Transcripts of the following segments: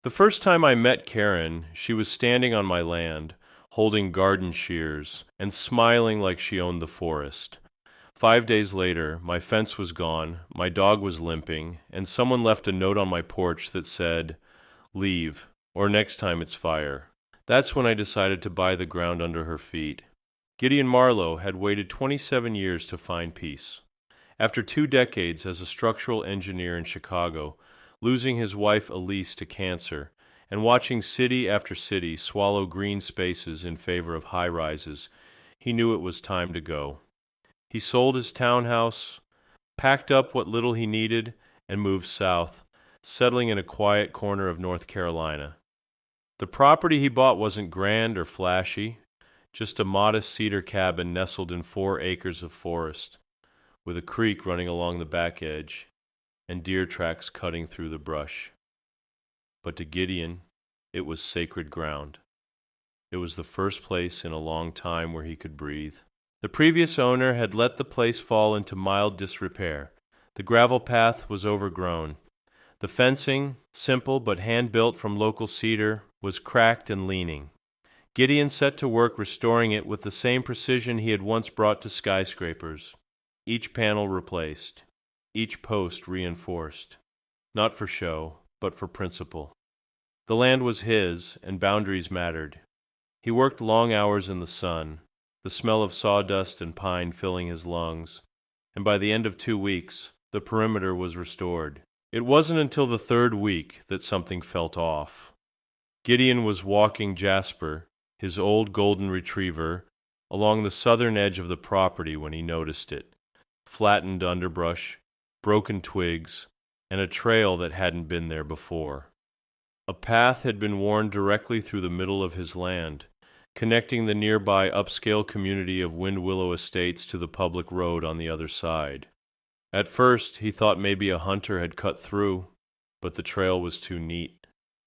The first time I met Karen, she was standing on my land, holding garden shears, and smiling like she owned the forest. 5 days later, my fence was gone, my dog was limping, and someone left a note on my porch that said, "Leave, or next time it's fire." That's when I decided to buy the ground under her feet. Gideon Marlowe had waited 27 years to find peace. After 2 decades as a structural engineer in Chicago, losing his wife Elise to cancer, and watching city after city swallow green spaces in favor of high rises, he knew it was time to go. He sold his townhouse, packed up what little he needed, and moved south, settling in a quiet corner of North Carolina. The property he bought wasn't grand or flashy, just a modest cedar cabin nestled in 4 acres of forest, with a creek running along the back edge, and deer tracks cutting through the brush. But to Gideon, it was sacred ground. It was the first place in a long time where he could breathe. The previous owner had let the place fall into mild disrepair. The gravel path was overgrown. The fencing, simple but hand-built from local cedar, was cracked and leaning. Gideon set to work restoring it with the same precision he had once brought to skyscrapers. Each panel replaced, each post reinforced, not for show, but for principle. The land was his, and boundaries mattered. He worked long hours in the sun, the smell of sawdust and pine filling his lungs, and by the end of 2 weeks, the perimeter was restored. It wasn't until the third week that something felt off. Gideon was walking Jasper, his old golden retriever, along the southern edge of the property when he noticed it. Flattened underbrush, broken twigs, and a trail that hadn't been there before. A path had been worn directly through the middle of his land, connecting the nearby upscale community of Wind Willow Estates to the public road on the other side. At first, he thought maybe a hunter had cut through, but the trail was too neat,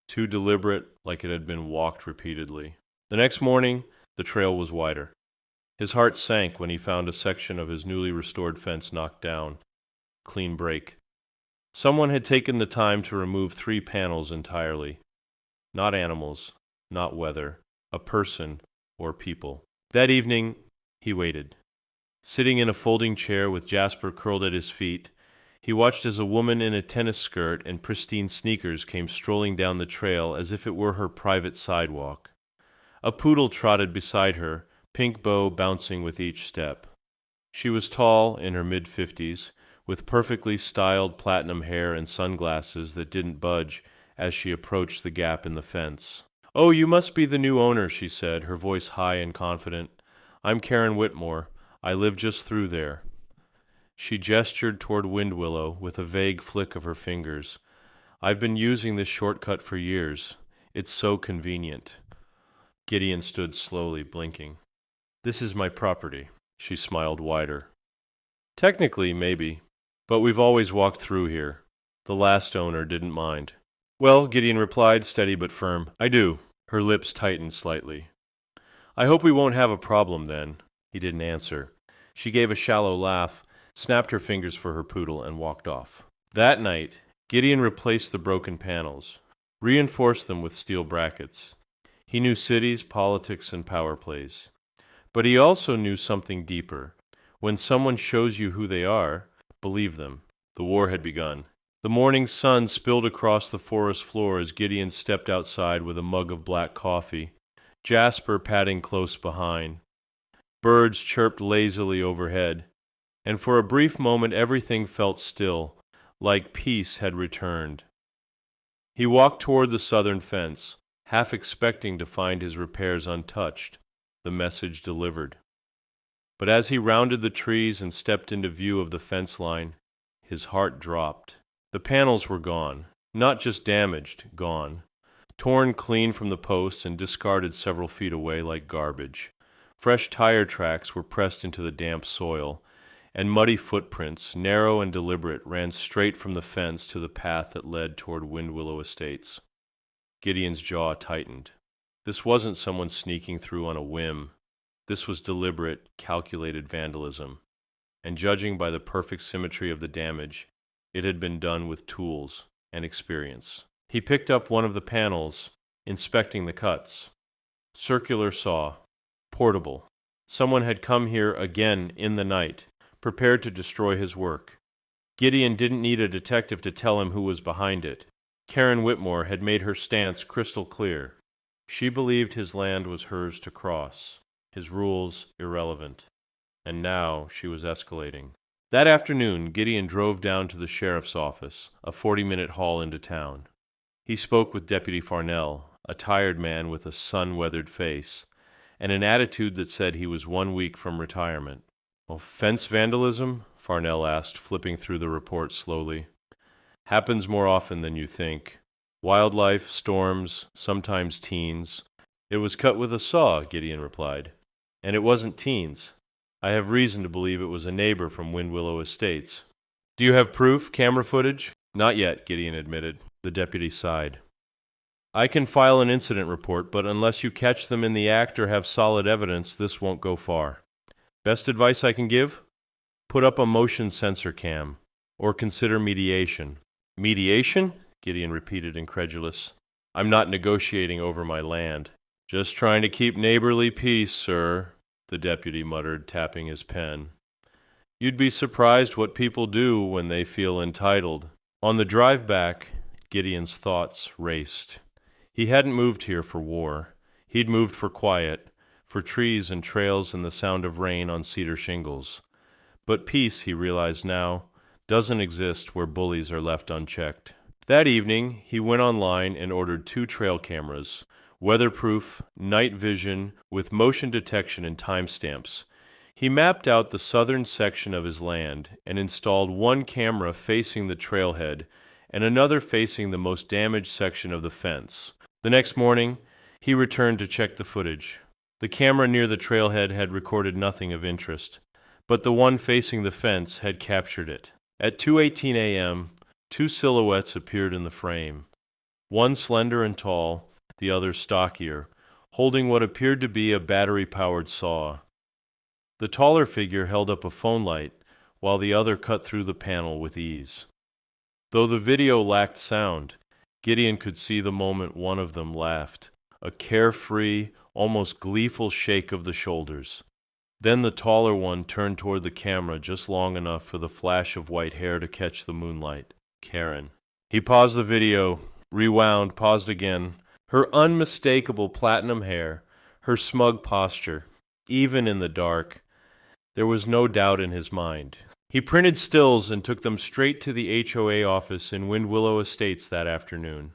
too deliberate, like it had been walked repeatedly. The next morning, the trail was wider. His heart sank when he found a section of his newly restored fence knocked down. Clean break. Someone had taken the time to remove 3 panels entirely. Not animals, not weather, a person or people. That evening, he waited. Sitting in a folding chair with Jasper curled at his feet, he watched as a woman in a tennis skirt and pristine sneakers came strolling down the trail as if it were her private sidewalk. A poodle trotted beside her, pink bow bouncing with each step. She was tall, in her mid-50s, with perfectly styled platinum hair and sunglasses that didn't budge as she approached the gap in the fence. "Oh, you must be the new owner," she said, her voice high and confident. "I'm Karen Whitmore. I live just through there." She gestured toward Wind Willow with a vague flick of her fingers. "I've been using this shortcut for years. It's so convenient." Gideon stood slowly, blinking. "This is my property." She smiled wider. "Technically, maybe. But we've always walked through here. The last owner didn't mind." "Well," Gideon replied, steady but firm, "I do." Her lips tightened slightly. "I hope we won't have a problem then." He didn't answer. She gave a shallow laugh, snapped her fingers for her poodle, and walked off. That night, Gideon replaced the broken panels, reinforced them with steel brackets. He knew cities, politics, and power plays. But he also knew something deeper. When someone shows you who they are, believe them. The war had begun. The morning sun spilled across the forest floor as Gideon stepped outside with a mug of black coffee, Jasper padding close behind. Birds chirped lazily overhead, and for a brief moment everything felt still, like peace had returned. He walked toward the southern fence, half expecting to find his repairs untouched, the message delivered. But as he rounded the trees and stepped into view of the fence line, his heart dropped. The panels were gone, not just damaged, gone, torn clean from the posts and discarded several feet away like garbage. Fresh tire tracks were pressed into the damp soil, and muddy footprints, narrow and deliberate, ran straight from the fence to the path that led toward Wind Willow Estates. Gideon's jaw tightened. This wasn't someone sneaking through on a whim. This was deliberate, calculated vandalism. And judging by the perfect symmetry of the damage, it had been done with tools and experience. He picked up one of the panels, inspecting the cuts. Circular saw. Portable. Someone had come here again in the night, prepared to destroy his work. Gideon didn't need a detective to tell him who was behind it. Karen Whitmore had made her stance crystal clear. She believed his land was hers to cross, his rules irrelevant. And now she was escalating. That afternoon, Gideon drove down to the sheriff's office, a 40-minute haul into town. He spoke with Deputy Farnell, a tired man with a sun-weathered face, and an attitude that said he was 1 week from retirement. "Well, fence vandalism?" Farnell asked, flipping through the report slowly. "Happens more often than you think. Wildlife, storms, sometimes teens." "It was cut with a saw," Gideon replied. "And it wasn't teens. I have reason to believe it was a neighbor from Windwillow Estates." "Do you have proof, camera footage?" "Not yet," Gideon admitted. The deputy sighed. "I can file an incident report, but unless you catch them in the act or have solid evidence, this won't go far. Best advice I can give? Put up a motion sensor cam, or consider mediation." "Mediation?" Gideon repeated, incredulous. "I'm not negotiating over my land." "Just trying to keep neighborly peace, sir," the deputy muttered, tapping his pen. "You'd be surprised what people do when they feel entitled." On the drive back, Gideon's thoughts raced. He hadn't moved here for war. He'd moved for quiet, for trees and trails and the sound of rain on cedar shingles. But peace, he realized now, doesn't exist where bullies are left unchecked. That evening, he went online and ordered 2 trail cameras, weatherproof, night vision, with motion detection and timestamps. He mapped out the southern section of his land and installed 1 camera facing the trailhead and another facing the most damaged section of the fence. The next morning, he returned to check the footage. The camera near the trailhead had recorded nothing of interest, but the one facing the fence had captured it. At 2:18 a.m., 2 silhouettes appeared in the frame, one slender and tall, the other stockier, holding what appeared to be a battery-powered saw. The taller figure held up a phone light, while the other cut through the panel with ease. Though the video lacked sound, Gideon could see the moment one of them laughed, a carefree, almost gleeful shake of the shoulders. Then the taller one turned toward the camera just long enough for the flash of white hair to catch the moonlight. Karen. He paused the video, rewound, paused again. Her unmistakable platinum hair, her smug posture, even in the dark. There was no doubt in his mind. He printed stills and took them straight to the HOA office in Windwillow Estates that afternoon.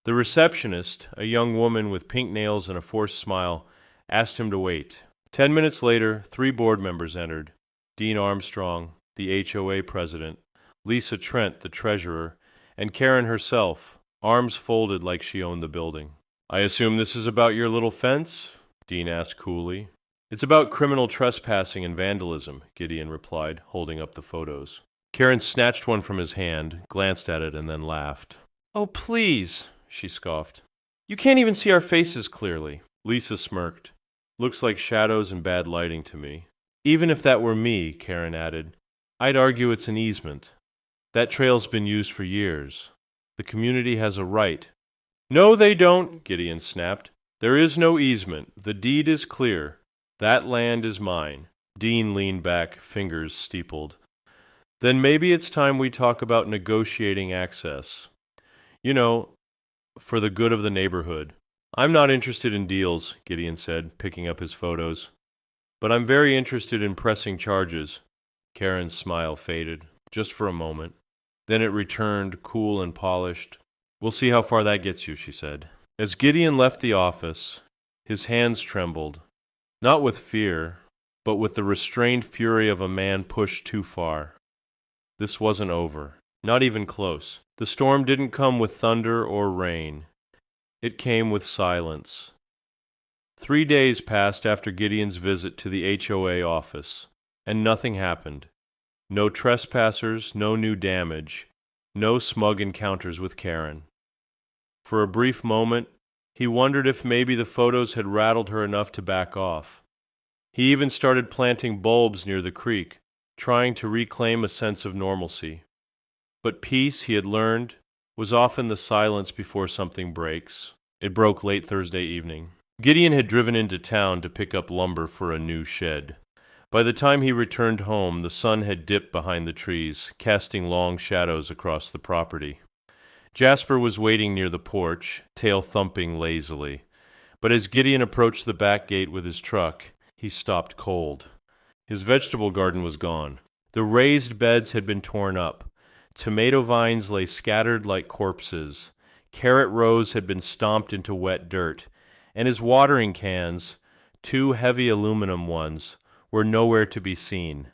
The receptionist, a young woman with pink nails and a forced smile, asked him to wait. 10 minutes later, 3 board members entered. Dean Armstrong, the HOA president, Lisa Trent, the treasurer, and Karen herself, arms folded like she owned the building. "I assume this is about your little fence?" Dean asked coolly. "It's about criminal trespassing and vandalism," Gideon replied, holding up the photos. Karen snatched one from his hand, glanced at it, and then laughed. "Oh, please," she scoffed. "You can't even see our faces clearly." Lisa smirked. "Looks like shadows and bad lighting to me." "Even if that were me," Karen added, "I'd argue it's an easement. That trail's been used for years. The community has a right." "No, they don't," Gideon snapped. "There is no easement. The deed is clear. That land is mine." Dean leaned back, fingers steepled. "Then maybe it's time we talk about negotiating access. You know, for the good of the neighborhood." "I'm not interested in deals," Gideon said, picking up his photos. "But I'm very interested in pressing charges." Karen's smile faded, just for a moment. Then it returned, cool and polished. "We'll see how far that gets you," she said. As Gideon left the office, his hands trembled. Not with fear, but with the restrained fury of a man pushed too far. This wasn't over. Not even close. The storm didn't come with thunder or rain. It came with silence. 3 days passed after Gideon's visit to the HOA office, and nothing happened. No trespassers, no new damage, no smug encounters with Karen. For a brief moment, he wondered if maybe the photos had rattled her enough to back off. He even started planting bulbs near the creek, trying to reclaim a sense of normalcy. But peace, he had learned, was often the silence before something breaks. It broke late Thursday evening. Gideon had driven into town to pick up lumber for a new shed. By the time he returned home, the sun had dipped behind the trees, casting long shadows across the property. Jasper was waiting near the porch, tail thumping lazily. But as Gideon approached the back gate with his truck, he stopped cold. His vegetable garden was gone. The raised beds had been torn up. Tomato vines lay scattered like corpses. Carrot rows had been stomped into wet dirt. And his watering cans, two heavy aluminum ones, were nowhere to be seen.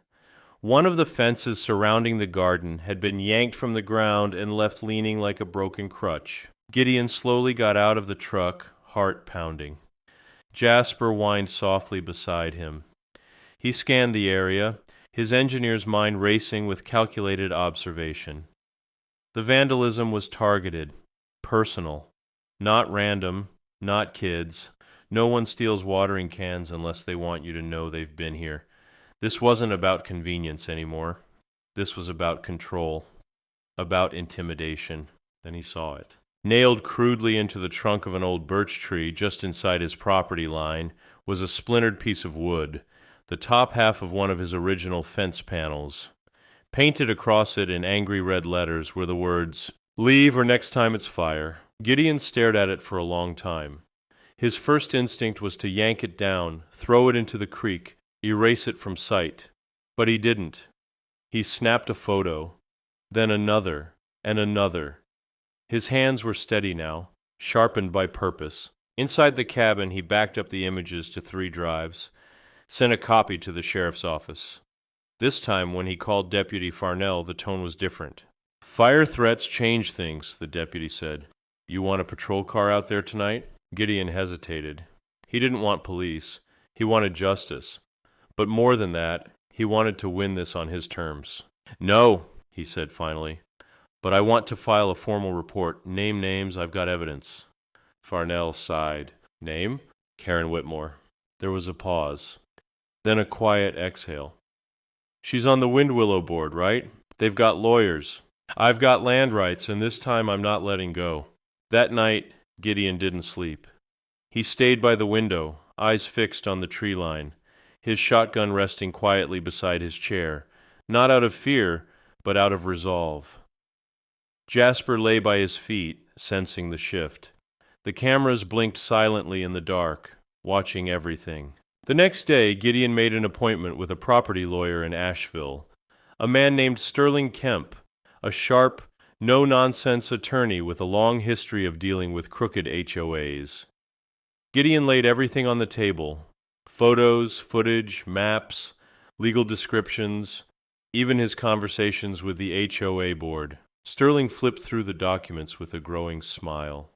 One of the fences surrounding the garden had been yanked from the ground and left leaning like a broken crutch. Gideon slowly got out of the truck, heart pounding. Jasper whined softly beside him. He scanned the area, his engineer's mind racing with calculated observation. The vandalism was targeted, personal, not random, not kids. No one steals watering cans unless they want you to know they've been here. This wasn't about convenience anymore. This was about control, about intimidation. Then he saw it. Nailed crudely into the trunk of an old birch tree just inside his property line was a splintered piece of wood, the top half of one of his original fence panels. Painted across it in angry red letters were the words, "Leave or next time it's fire." Gideon stared at it for a long time. His first instinct was to yank it down, throw it into the creek, erase it from sight. But he didn't. He snapped a photo, then another, and another. His hands were steady now, sharpened by purpose. Inside the cabin, he backed up the images to 3 drives, sent a copy to the sheriff's office. This time, when he called Deputy Farnell, the tone was different. "Fire threats change things," the deputy said. "You want a patrol car out there tonight?" Gideon hesitated. He didn't want police. He wanted justice. But more than that, he wanted to win this on his terms. "No," he said finally. "But I want to file a formal report. Name names, I've got evidence." Farnell sighed. "Name?" "Karen Whitmore." There was a pause. Then a quiet exhale. "She's on the Windwillow board, right? They've got lawyers. I've got land rights, and this time I'm not letting go." That night, Gideon didn't sleep. He stayed by the window, eyes fixed on the tree line, his shotgun resting quietly beside his chair, not out of fear, but out of resolve. Jasper lay by his feet, sensing the shift. The cameras blinked silently in the dark, watching everything. The next day, Gideon made an appointment with a property lawyer in Asheville, a man named Sterling Kemp, a sharp, no-nonsense attorney with a long history of dealing with crooked HOAs. Gideon laid everything on the table: photos, footage, maps, legal descriptions, even his conversations with the HOA board. Sterling flipped through the documents with a growing smile.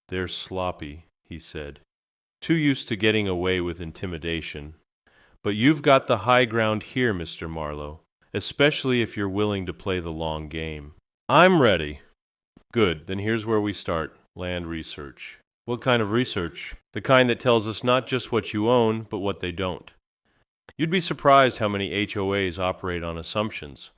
"They're sloppy," he said. "Too used to getting away with intimidation. But you've got the high ground here, Mr. Marlowe, especially if you're willing to play the long game." "I'm ready." "Good, then here's where we start. Land research." "What kind of research?" "The kind that tells us not just what you own, but what they don't. You'd be surprised how many HOAs operate on assumptions,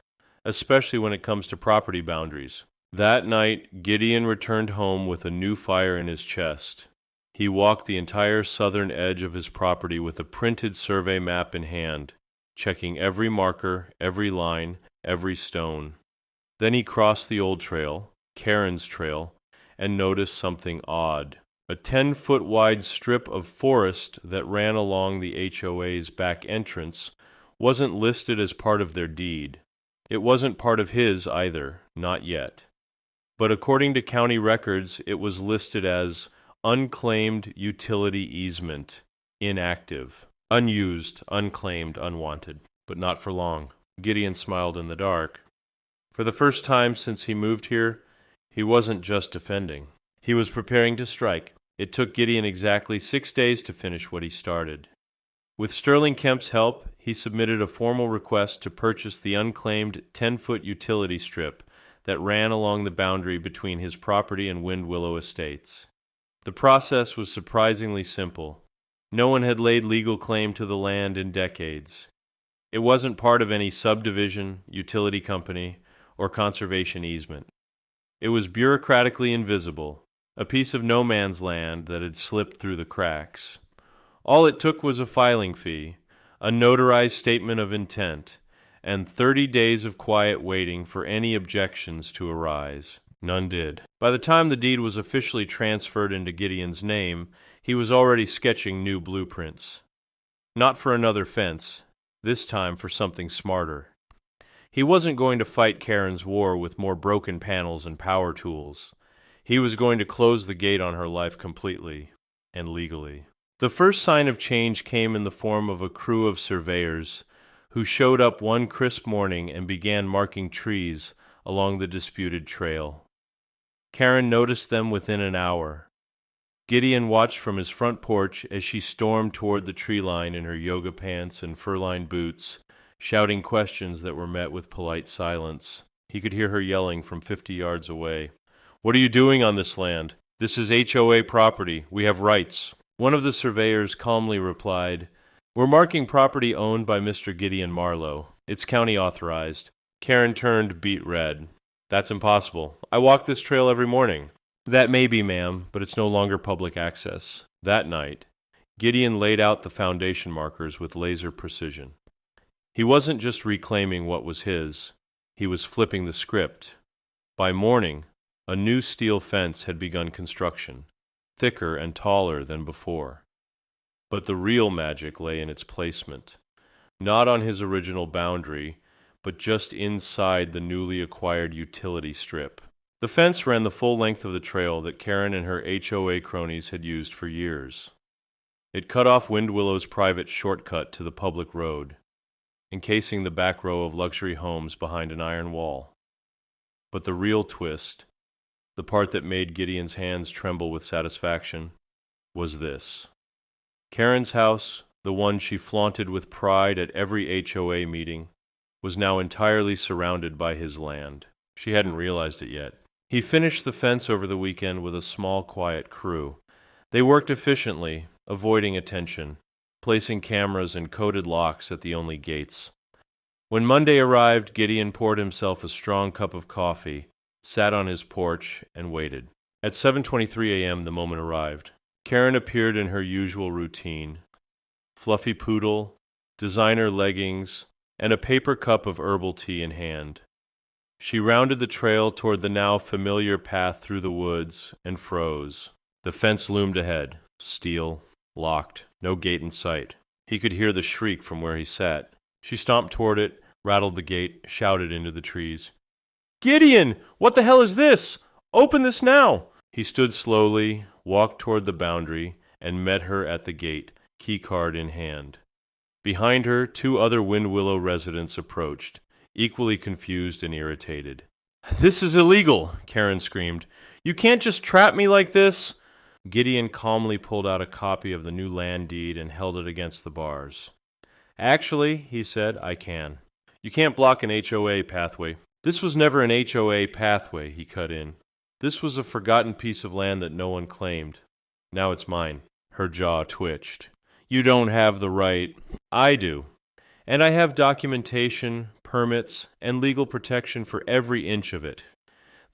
especially when it comes to property boundaries." That night, Gideon returned home with a new fire in his chest. He walked the entire southern edge of his property with a printed survey map in hand, checking every marker, every line, every stone. Then he crossed the old trail, Karen's trail, and noticed something odd. A 10-foot wide strip of forest that ran along the HOA's back entrance wasn't listed as part of their deed. It wasn't part of his either, not yet. But according to county records, it was listed as unclaimed utility easement, inactive, unused, unclaimed, unwanted. But not for long. Gideon smiled in the dark. For the first time since he moved here, he wasn't just defending. He was preparing to strike. It took Gideon exactly 6 days to finish what he started. With Sterling Kemp's help, he submitted a formal request to purchase the unclaimed 10-foot utility strip that ran along the boundary between his property and Windwillow Estates. The process was surprisingly simple. No one had laid legal claim to the land in decades. It wasn't part of any subdivision, utility company, or conservation easement. It was bureaucratically invisible, a piece of no man's land that had slipped through the cracks. All it took was a filing fee, a notarized statement of intent, and 30 days of quiet waiting for any objections to arise. None did. By the time the deed was officially transferred into Gideon's name, he was already sketching new blueprints. Not for another fence, this time for something smarter. He wasn't going to fight Karen's war with more broken panels and power tools. He was going to close the gate on her life completely and legally. The first sign of change came in the form of a crew of surveyors who showed up one crisp morning and began marking trees along the disputed trail. Karen noticed them within an hour. Gideon watched from his front porch as she stormed toward the tree line in her yoga pants and fur-lined boots, shouting questions that were met with polite silence. He could hear her yelling from 50 yards away. "What are you doing on this land? This is HOA property. We have rights." One of the surveyors calmly replied, "We're marking property owned by Mr. Gideon Marlowe. It's county authorized." Karen turned beet red. "That's impossible. I walk this trail every morning." "That may be, ma'am, but it's no longer public access." That night, Gideon laid out the foundation markers with laser precision. He wasn't just reclaiming what was his, he was flipping the script. By morning, a new steel fence had begun construction, thicker and taller than before. But the real magic lay in its placement, not on his original boundary, but just inside the newly acquired utility strip. The fence ran the full length of the trail that Karen and her HOA cronies had used for years. It cut off Windwillow's private shortcut to the public road, encasing the back row of luxury homes behind an iron wall. But the real twist, the part that made Gideon's hands tremble with satisfaction, was this. Karen's house, the one she flaunted with pride at every HOA meeting, was now entirely surrounded by his land. She hadn't realized it yet. He finished the fence over the weekend with a small, quiet crew. They worked efficiently, avoiding attention, placing cameras and coded locks at the only gates. When Monday arrived, Gideon poured himself a strong cup of coffee, sat on his porch, and waited. At 7:23 a.m. the moment arrived. Karen appeared in her usual routine: fluffy poodle, designer leggings, and a paper cup of herbal tea in hand. She rounded the trail toward the now familiar path through the woods and froze. The fence loomed ahead, steel, locked, no gate in sight. He could hear the shriek from where he sat. She stomped toward it, rattled the gate, shouted into the trees. "Gideon! What the hell is this? Open this now!" He stood slowly, walked toward the boundary, and met her at the gate, keycard in hand. Behind her, 2 other Windwillow residents approached, equally confused and irritated. "This is illegal!" Karen screamed. "You can't just trap me like this!" Gideon calmly pulled out a copy of the new land deed and held it against the bars. "Actually," he said, "I can. You can't block an HOA pathway." "This was never an HOA pathway," he cut in. "This was a forgotten piece of land that no one claimed. Now it's mine." Her jaw twitched. "You don't have the right." "I do. And I have documentation, permits, and legal protection for every inch of it.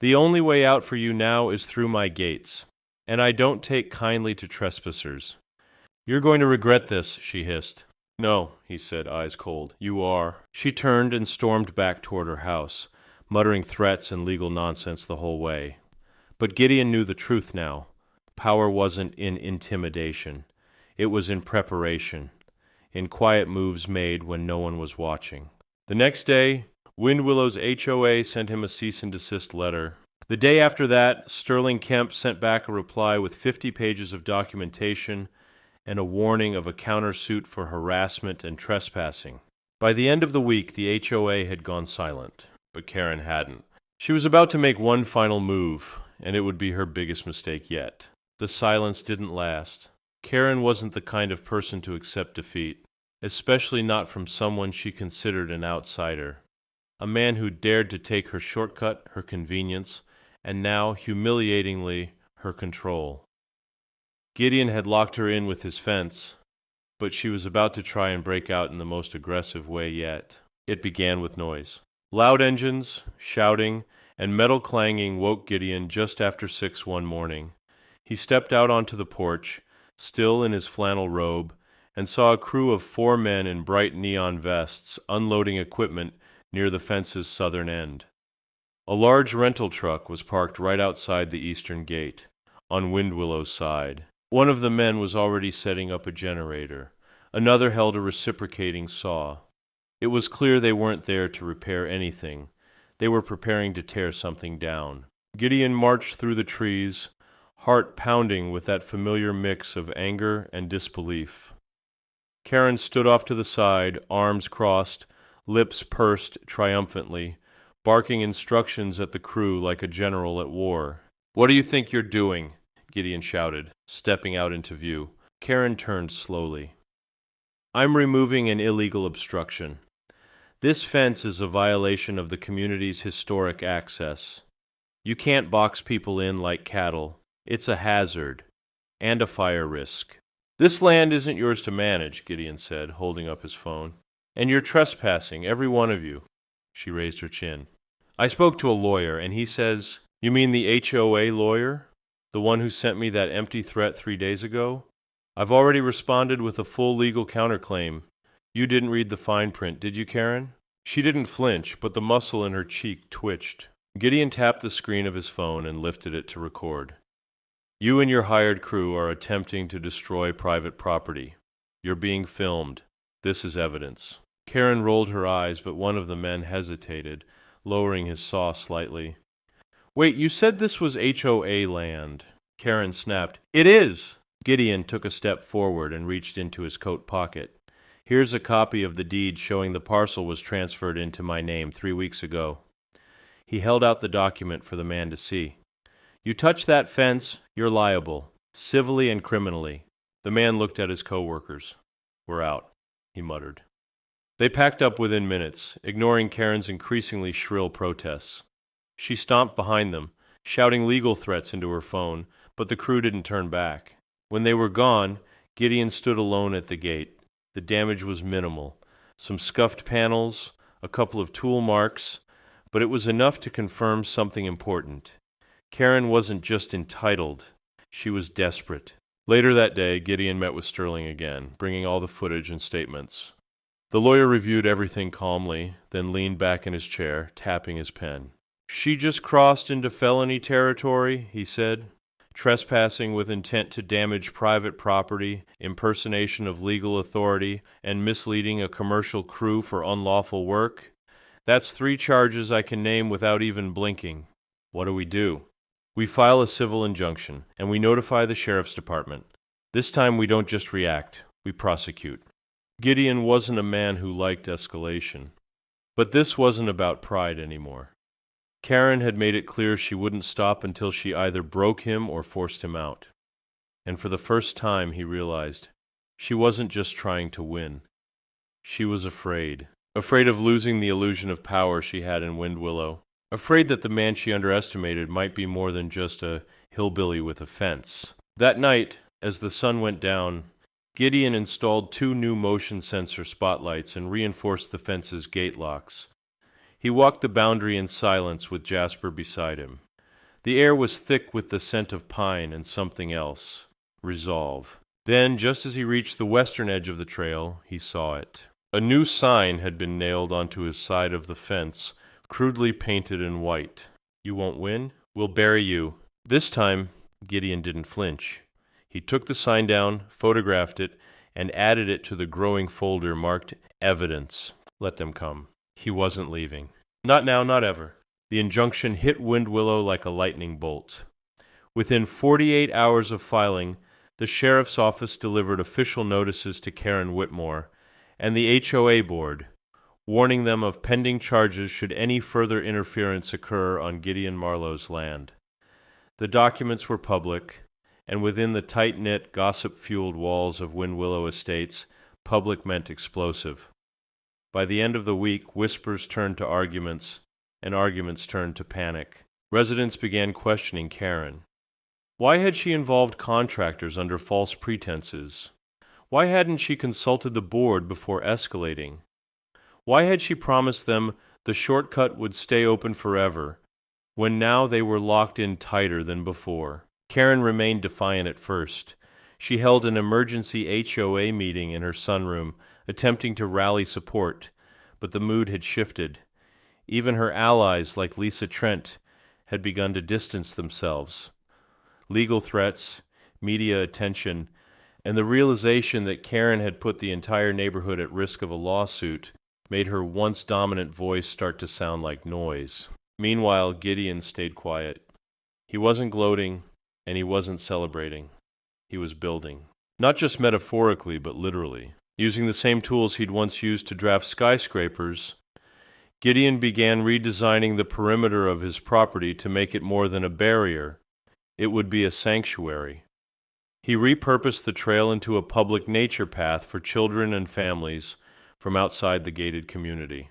The only way out for you now is through my gates, and I don't take kindly to trespassers." "You're going to regret this," she hissed. "No," he said, eyes cold. "You are." She turned and stormed back toward her house, muttering threats and legal nonsense the whole way. But Gideon knew the truth now. Power wasn't in intimidation. It was in preparation, in quiet moves made when no one was watching. The next day, Windwillow's HOA sent him a cease and desist letter. The day after that, Sterling Kemp sent back a reply with 50 pages of documentation and a warning of a countersuit for harassment and trespassing. By the end of the week, the HOA had gone silent, but Karen hadn't. She was about to make one final move, and it would be her biggest mistake yet. The silence didn't last. Karen wasn't the kind of person to accept defeat, especially not from someone she considered an outsider, a man who dared to take her shortcut, her convenience, and now, humiliatingly, her control. Gideon had locked her in with his fence, but she was about to try and break out in the most aggressive way yet. It began with noise. Loud engines, shouting, and metal clanging woke Gideon just after 6 one morning. He stepped out onto the porch, still in his flannel robe, and saw a crew of 4 men in bright neon vests unloading equipment near the fence's southern end. A large rental truck was parked right outside the eastern gate, on Windwillow's side. One of the men was already setting up a generator. Another held a reciprocating saw. It was clear they weren't there to repair anything. They were preparing to tear something down. Gideon marched through the trees, heart pounding with that familiar mix of anger and disbelief. Karen stood off to the side, arms crossed, lips pursed triumphantly, barking instructions at the crew like a general at war. "What do you think you're doing?" Gideon shouted, stepping out into view. Karen turned slowly. "I'm removing an illegal obstruction. This fence is a violation of the community's historic access. You can't box people in like cattle. It's a hazard. And a fire risk." "This land isn't yours to manage," Gideon said, holding up his phone. "And you're trespassing, every one of you." She raised her chin. "I spoke to a lawyer, and he says—" "You mean the HOA lawyer? The one who sent me that empty threat 3 days ago? I've already responded with a full legal counterclaim. You didn't read the fine print, did you, Karen?" She didn't flinch, but the muscle in her cheek twitched. Gideon tapped the screen of his phone and lifted it to record. "You and your hired crew are attempting to destroy private property. You're being filmed. This is evidence." Karen rolled her eyes, but one of the men hesitated, lowering his saw slightly. "Wait, you said this was HOA land." Karen snapped. "It is!" Gideon took a step forward and reached into his coat pocket. "Here's a copy of the deed showing the parcel was transferred into my name 3 weeks ago." He held out the document for the man to see. "You touch that fence, you're liable, civilly and criminally." The man looked at his co-workers. "We're out," he muttered. They packed up within minutes, ignoring Karen's increasingly shrill protests. She stomped behind them, shouting legal threats into her phone, but the crew didn't turn back. When they were gone, Gideon stood alone at the gate. The damage was minimal. Some scuffed panels, a couple of tool marks, but it was enough to confirm something important. Karen wasn't just entitled, she was desperate. Later that day, Gideon met with Sterling again, bringing all the footage and statements. The lawyer reviewed everything calmly, then leaned back in his chair, tapping his pen. "She just crossed into felony territory," he said. "Trespassing with intent to damage private property, impersonation of legal authority, and misleading a commercial crew for unlawful work. That's 3 charges I can name without even blinking. What do? We file a civil injunction, and we notify the sheriff's department. This time we don't just react, we prosecute." Gideon wasn't a man who liked escalation. But this wasn't about pride anymore. Karen had made it clear she wouldn't stop until she either broke him or forced him out. And for the first time, he realized, she wasn't just trying to win. She was afraid. Afraid of losing the illusion of power she had in Windwillow. Afraid that the man she underestimated might be more than just a hillbilly with a fence. That night, as the sun went down, Gideon installed 2 new motion sensor spotlights and reinforced the fence's gate locks. He walked the boundary in silence with Jasper beside him. The air was thick with the scent of pine and something else. Resolve. Then, just as he reached the western edge of the trail, he saw it. A new sign had been nailed onto his side of the fence, crudely painted in white. "You won't win? We'll bury you." This time, Gideon didn't flinch. He took the sign down, photographed it, and added it to the growing folder marked Evidence. Let them come. He wasn't leaving. Not now, not ever. The injunction hit Windwillow like a lightning bolt. Within 48 hours of filing, the sheriff's office delivered official notices to Karen Whitmore and the HOA board, warning them of pending charges should any further interference occur on Gideon Marlowe's land. The documents were public, and within the tight-knit, gossip-fueled walls of Windwillow Estates, public meant explosive. By the end of the week, whispers turned to arguments, and arguments turned to panic. Residents began questioning Karen. Why had she involved contractors under false pretenses? Why hadn't she consulted the board before escalating? Why had she promised them the shortcut would stay open forever, when now they were locked in tighter than before. Karen remained defiant at first. She held an emergency HOA meeting in her sunroom, attempting to rally support, but the mood had shifted. Even her allies, like Lisa Trent, had begun to distance themselves. Legal threats, media attention, and the realization that Karen had put the entire neighborhood at risk of a lawsuit made her once dominant voice start to sound like noise. Meanwhile, Gideon stayed quiet. He wasn't gloating, and he wasn't celebrating. He was building. Not just metaphorically, but literally. Using the same tools he'd once used to draft skyscrapers, Gideon began redesigning the perimeter of his property to make it more than a barrier. It would be a sanctuary. He repurposed the trail into a public nature path for children and families from outside the gated community.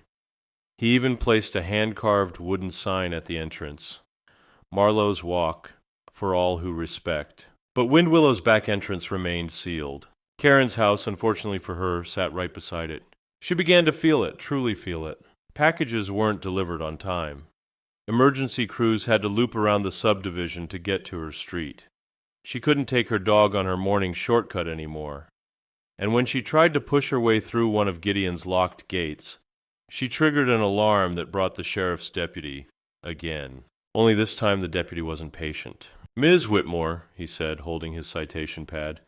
He even placed a hand-carved wooden sign at the entrance. Marlowe's Walk, for all who respect. But Windwillow's back entrance remained sealed. Karen's house, unfortunately for her, sat right beside it. She began to feel it, truly feel it. Packages weren't delivered on time. Emergency crews had to loop around the subdivision to get to her street. She couldn't take her dog on her morning shortcut anymore. And when she tried to push her way through one of Gideon's locked gates, she triggered an alarm that brought the sheriff's deputy again. Only this time the deputy wasn't patient. "Ms. Whitmore," he said, holding his citation pad,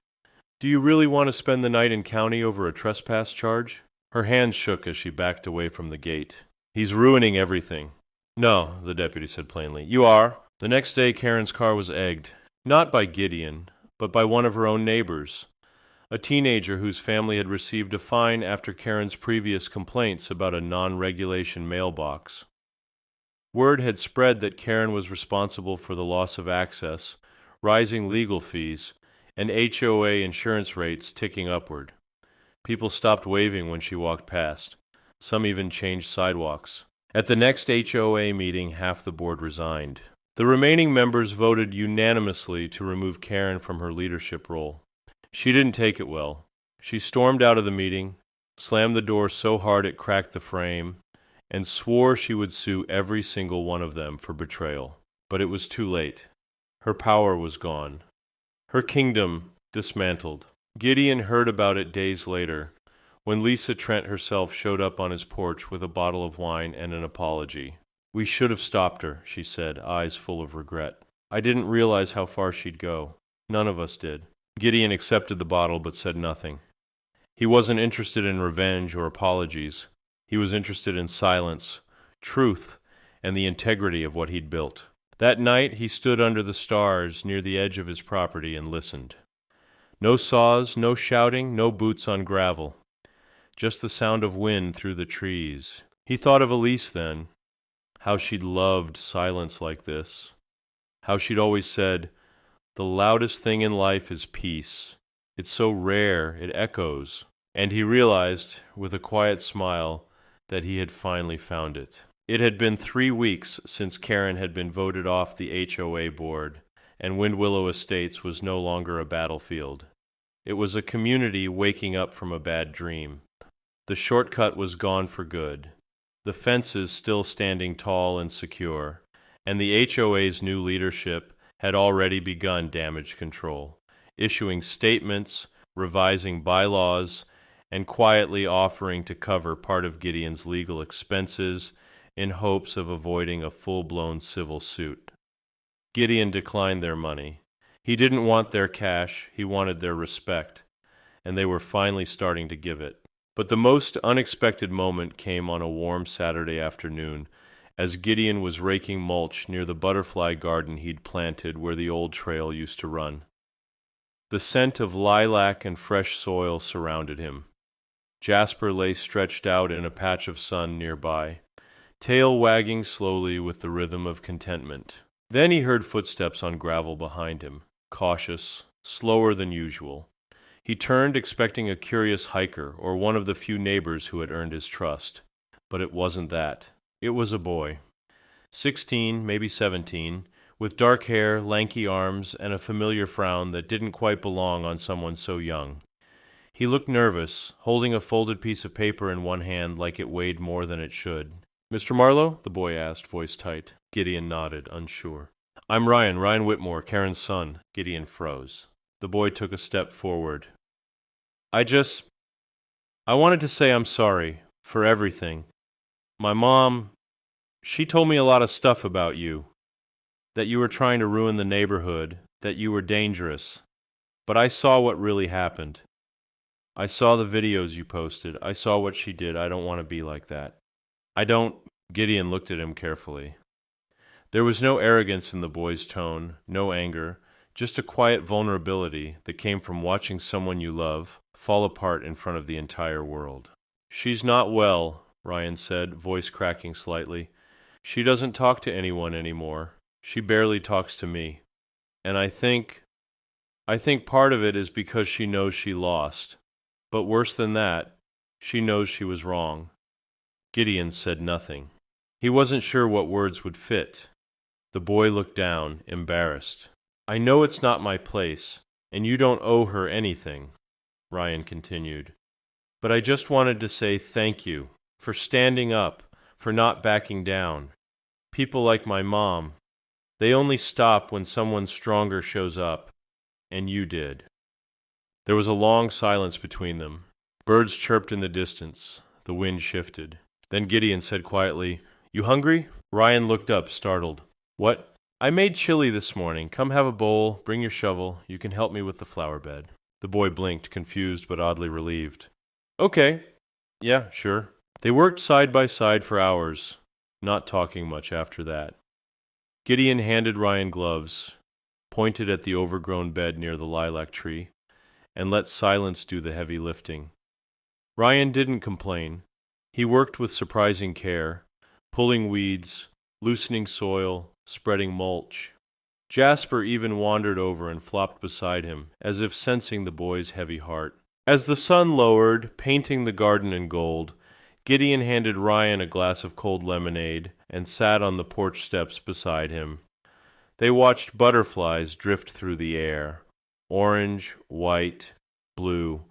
"do you really want to spend the night in county over a trespass charge?" Her hands shook as she backed away from the gate. "He's ruining everything." "No," the deputy said plainly. "You are." The next day Karen's car was egged. Not by Gideon, but by one of her own neighbors, a teenager whose family had received a fine after Karen's previous complaints about a non-regulation mailbox. Word had spread that Karen was responsible for the loss of access, rising legal fees, and HOA insurance rates ticking upward. People stopped waving when she walked past. Some even changed sidewalks. At the next HOA meeting, half the board resigned. The remaining members voted unanimously to remove Karen from her leadership role. She didn't take it well. She stormed out of the meeting, slammed the door so hard it cracked the frame, and swore she would sue every single one of them for betrayal. But it was too late. Her power was gone. Her kingdom dismantled. Gideon heard about it days later, when Lisa Trent herself showed up on his porch with a bottle of wine and an apology. "We should have stopped her," she said, eyes full of regret. "I didn't realize how far she'd go. None of us did." Gideon accepted the bottle but said nothing. He wasn't interested in revenge or apologies. He was interested in silence, truth, and the integrity of what he'd built. That night he stood under the stars near the edge of his property and listened. No saws, no shouting, no boots on gravel. Just the sound of wind through the trees. He thought of Elise then. How she'd loved silence like this. How she'd always said, "The loudest thing in life is peace. It's so rare, it echoes." And he realized, with a quiet smile, that he had finally found it. It had been 3 weeks since Karen had been voted off the HOA board, and Windwillow Estates was no longer a battlefield. It was a community waking up from a bad dream. The shortcut was gone for good. The fences still standing tall and secure, and the HOA's new leadership had already begun damage control, issuing statements, revising bylaws, and quietly offering to cover part of Gideon's legal expenses in hopes of avoiding a full-blown civil suit. Gideon declined their money. He didn't want their cash, he wanted their respect, and they were finally starting to give it. But the most unexpected moment came on a warm Saturday afternoon, as Gideon was raking mulch near the butterfly garden he'd planted where the old trail used to run. The scent of lilac and fresh soil surrounded him. Jasper lay stretched out in a patch of sun nearby, tail wagging slowly with the rhythm of contentment. Then he heard footsteps on gravel behind him, cautious, slower than usual. He turned, expecting a curious hiker or one of the few neighbors who had earned his trust. But it wasn't that. It was a boy. 16, maybe 17, with dark hair, lanky arms, and a familiar frown that didn't quite belong on someone so young. He looked nervous, holding a folded piece of paper in one hand like it weighed more than it should. "Mr. Marlowe?" the boy asked, voice tight. Gideon nodded, unsure. "I'm Ryan Whitmore, Karen's son." Gideon froze. The boy took a step forward. I wanted to say I'm sorry for everything. My mom, she told me a lot of stuff about you. That you were trying to ruin the neighborhood, that you were dangerous. But I saw what really happened. I saw the videos you posted. I saw what she did. I don't want to be like that. I don't. Gideon looked at him carefully. There was no arrogance in the boy's tone, no anger, just a quiet vulnerability that came from watching someone you love fall apart in front of the entire world. "She's not well," Ryan said, voice cracking slightly. "She doesn't talk to anyone anymore. She barely talks to me. And I think part of it is because she knows she lost. But worse than that, she knows she was wrong." Gideon said nothing. He wasn't sure what words would fit. The boy looked down, embarrassed. "I know it's not my place, and you don't owe her anything," Ryan continued. "But I just wanted to say thank you for standing up, for not backing down. People like my mom, they only stop when someone stronger shows up, and you did." There was a long silence between them. Birds chirped in the distance. The wind shifted. Then Gideon said quietly, "You hungry?" Ryan looked up, startled. "What?" "I made chili this morning. Come have a bowl. Bring your shovel. You can help me with the flower bed." The boy blinked, confused but oddly relieved. "Okay. Yeah, sure." They worked side by side for hours, not talking much after that. Gideon handed Ryan gloves, pointed at the overgrown bed near the lilac tree, and let silence do the heavy lifting. Ryan didn't complain. He worked with surprising care, pulling weeds, loosening soil, spreading mulch. Jasper even wandered over and flopped beside him, as if sensing the boy's heavy heart. As the sun lowered, painting the garden in gold, Gideon handed Ryan a glass of cold lemonade and sat on the porch steps beside him. They watched butterflies drift through the air, orange, white, blue,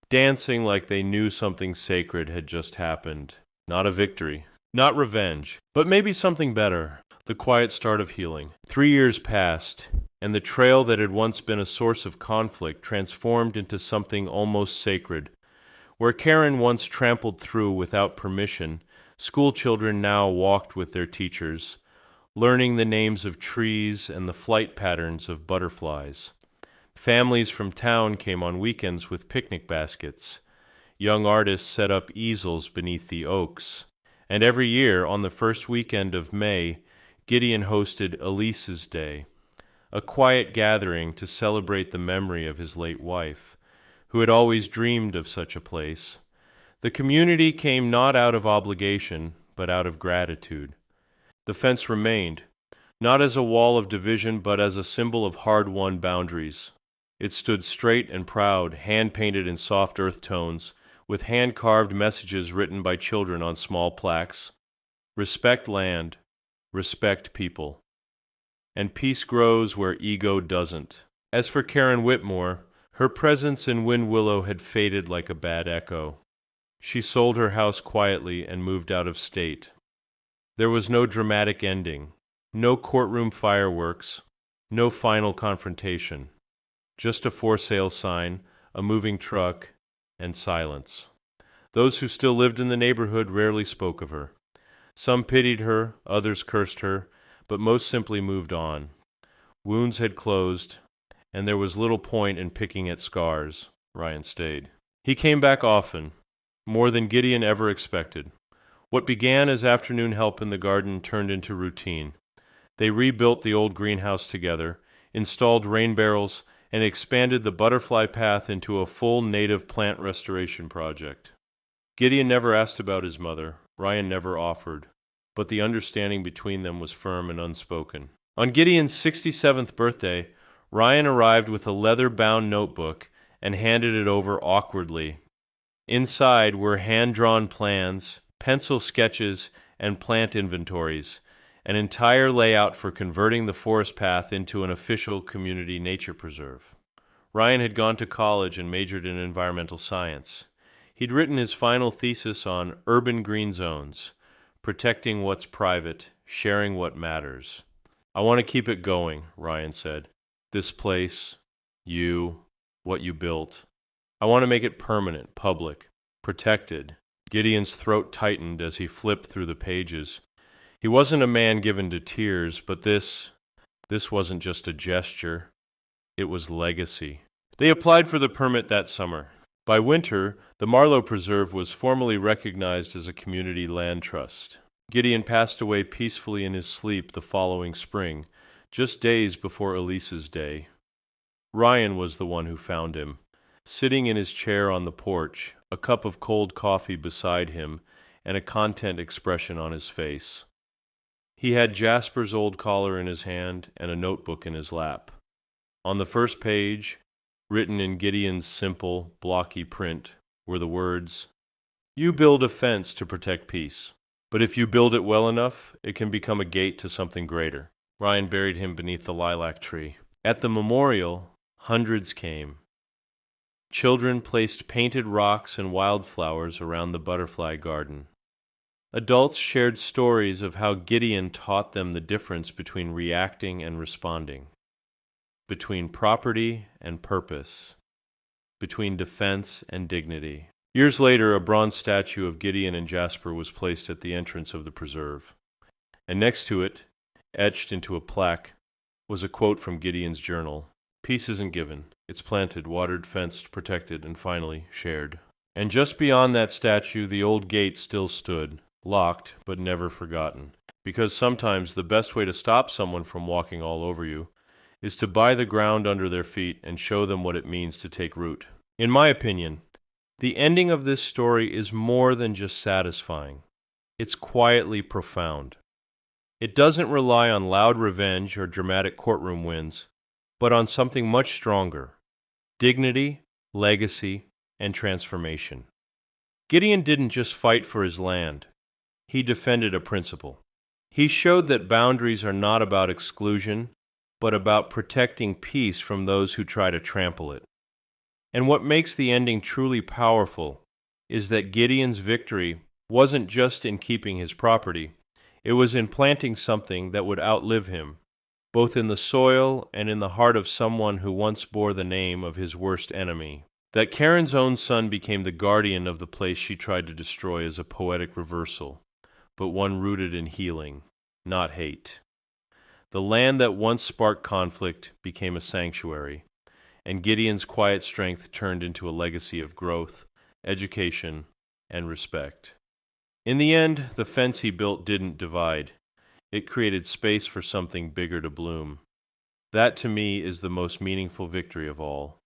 dancing like they knew something sacred had just happened. Not a victory, not revenge, but maybe something better, the quiet start of healing. 3 years passed, and the trail that had once been a source of conflict transformed into something almost sacred. Where Karen once trampled through without permission, school children now walked with their teachers, learning the names of trees and the flight patterns of butterflies. Families from town came on weekends with picnic baskets. Young artists set up easels beneath the oaks. And every year, on the first weekend of May, Gideon hosted Elise's Day, a quiet gathering to celebrate the memory of his late wife, who had always dreamed of such a place. The community came not out of obligation, but out of gratitude. The fence remained, not as a wall of division, but as a symbol of hard-won boundaries. It stood straight and proud, hand-painted in soft earth tones, with hand-carved messages written by children on small plaques. Respect land, respect people. And peace grows where ego doesn't. As for Karen Whitmore, her presence in Wind Willow had faded like a bad echo. She sold her house quietly and moved out of state. There was no dramatic ending, no courtroom fireworks, no final confrontation. Just a for sale sign, a moving truck, and silence. Those who still lived in the neighborhood rarely spoke of her. Some pitied her, others cursed her, but most simply moved on. Wounds had closed, and there was little point in picking at scars. Ryan stayed. He came back often, more than Gideon ever expected. What began as afternoon help in the garden turned into routine. They rebuilt the old greenhouse together, installed rain barrels, and expanded the butterfly path into a full native plant restoration project. Gideon never asked about his mother. Ryan never offered. But the understanding between them was firm and unspoken. On Gideon's 67th birthday, Ryan arrived with a leather-bound notebook and handed it over awkwardly. Inside were hand-drawn plans, pencil sketches, and plant inventories, an entire layout for converting the forest path into an official community nature preserve. Ryan had gone to college and majored in environmental science. He'd written his final thesis on urban green zones, protecting what's private, sharing what matters. I want to keep it going, Ryan said. This place, you, what you built. I want to make it permanent, public, protected. Gideon's throat tightened as he flipped through the pages. He wasn't a man given to tears, but this wasn't just a gesture. It was legacy. They applied for the permit that summer. By winter, the Marlowe Preserve was formally recognized as a community land trust. Gideon passed away peacefully in his sleep the following spring, just days before Elise's day. Ryan was the one who found him, sitting in his chair on the porch, a cup of cold coffee beside him, and a content expression on his face. He had Jasper's old collar in his hand and a notebook in his lap. On the first page, written in Gideon's simple, blocky print, were the words, "You build a fence to protect peace, but if you build it well enough, it can become a gate to something greater." Ryan buried him beneath the lilac tree. At the memorial, hundreds came. Children placed painted rocks and wildflowers around the butterfly garden. Adults shared stories of how Gideon taught them the difference between reacting and responding, between property and purpose, between defense and dignity. Years later, a bronze statue of Gideon and Jasper was placed at the entrance of the preserve, and next to it, etched into a plaque, was a quote from Gideon's journal. "Peace isn't given. It's planted, watered, fenced, protected, and finally shared." And just beyond that statue, the old gate still stood, locked but never forgotten. Because sometimes the best way to stop someone from walking all over you is to buy the ground under their feet and show them what it means to take root. In my opinion, the ending of this story is more than just satisfying. It's quietly profound. It doesn't rely on loud revenge or dramatic courtroom wins, but on something much stronger: dignity, legacy, and transformation. Gideon didn't just fight for his land. He defended a principle. He showed that boundaries are not about exclusion, but about protecting peace from those who try to trample it. And what makes the ending truly powerful is that Gideon's victory wasn't just in keeping his property, it was in planting something that would outlive him, both in the soil and in the heart of someone who once bore the name of his worst enemy. That Karen's own son became the guardian of the place she tried to destroy is a poetic reversal, but one rooted in healing, not hate. The land that once sparked conflict became a sanctuary, and Gideon's quiet strength turned into a legacy of growth, education, and respect. In the end, the fence he built didn't divide. It created space for something bigger to bloom. That, to me, is the most meaningful victory of all.